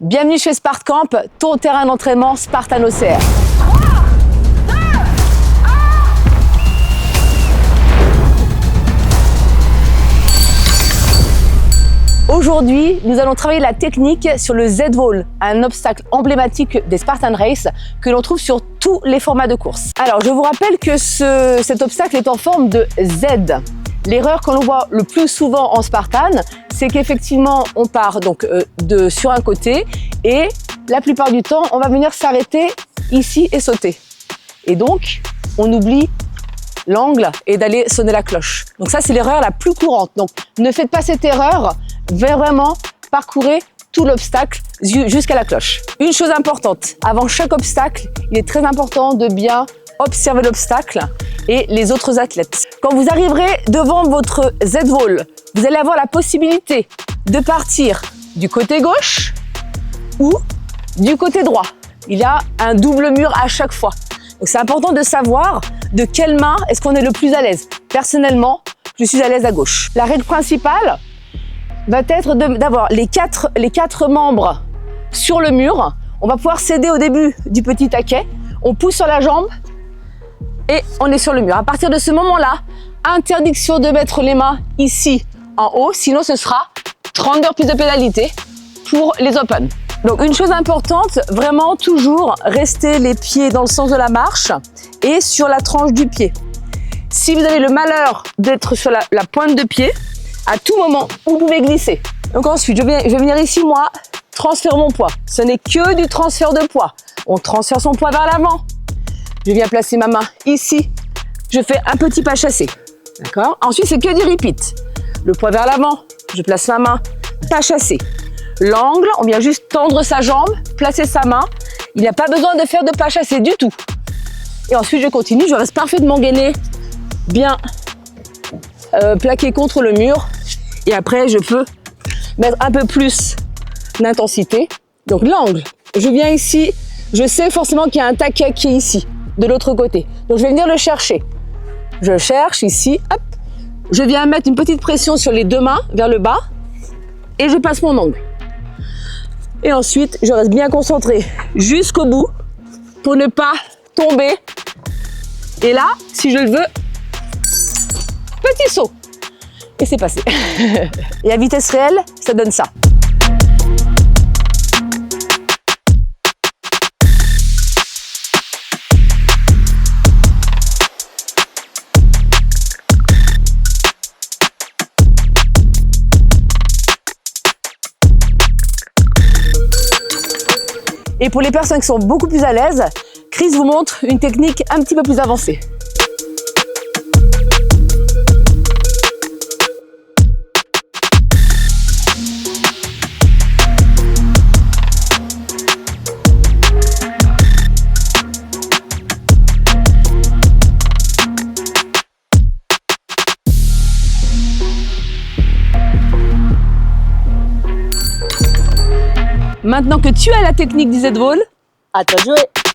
Bienvenue chez SpartCamp, ton terrain d'entraînement Spartan OCR. Aujourd'hui, nous allons travailler la technique sur le Z-Wall, un obstacle emblématique des Spartan Race que l'on trouve sur tous les formats de course. Alors, je vous rappelle que cet obstacle est en forme de Z. L'erreur que l'on voit le plus souvent en Spartan, c'est qu'effectivement, on part donc sur un côté et la plupart du temps, on va venir s'arrêter ici et sauter. Et donc, on oublie l'angle et d'aller sonner la cloche. Donc ça, c'est l'erreur la plus courante. Donc, ne faites pas cette erreur, vraiment parcourez tout l'obstacle jusqu'à la cloche. Une chose importante, avant chaque obstacle, il est très important de bien observer l'obstacle et les autres athlètes. Quand vous arriverez devant votre Z-Wall, vous allez avoir la possibilité de partir du côté gauche ou du côté droit. Il y a un double mur à chaque fois. Donc c'est important de savoir de quelle main est-ce qu'on est le plus à l'aise. Personnellement, je suis à l'aise à gauche. La règle principale va être d'avoir les quatre membres sur le mur. On va pouvoir s'aider au début du petit taquet. On pousse sur la jambe et on est sur le mur. À partir de ce moment-là, interdiction de mettre les mains ici en haut, sinon ce sera 30 heures plus de pénalité pour les Open. Donc une chose importante, vraiment toujours rester les pieds dans le sens de la marche et sur la tranche du pied. Si vous avez le malheur d'être sur la pointe de pied, à tout moment, vous pouvez glisser. Donc ensuite, je vais venir ici, moi, transférer mon poids. Ce n'est que du transfert de poids. On transfère son poids vers l'avant. Je viens placer ma main ici. Je fais un petit pas chassé. D'accord? Ensuite, c'est que du repeat. Le poids vers l'avant. Je place ma main, pas chassé. L'angle, on vient juste tendre sa jambe, placer sa main. Il n'y a pas besoin de faire de pas chassé du tout. Et ensuite, je continue. Je reste parfaitement gainé, bien plaqué contre le mur. Et après, je peux mettre un peu plus d'intensité. Donc l'angle, je viens ici. Je sais forcément qu'il y a un taquet qui est ici, de l'autre côté. Donc je vais venir le chercher. Je cherche ici, hop. Je viens mettre une petite pression sur les deux mains vers le bas et je passe mon ongle. Et ensuite, je reste bien concentré jusqu'au bout pour ne pas tomber. Et là, si je le veux, petit saut. Et c'est passé. Et à vitesse réelle, ça donne ça. Et pour les personnes qui sont beaucoup plus à l'aise, Chris vous montre une technique un petit peu plus avancée. Maintenant que tu as la technique du Z-Wall, à toi de jouer.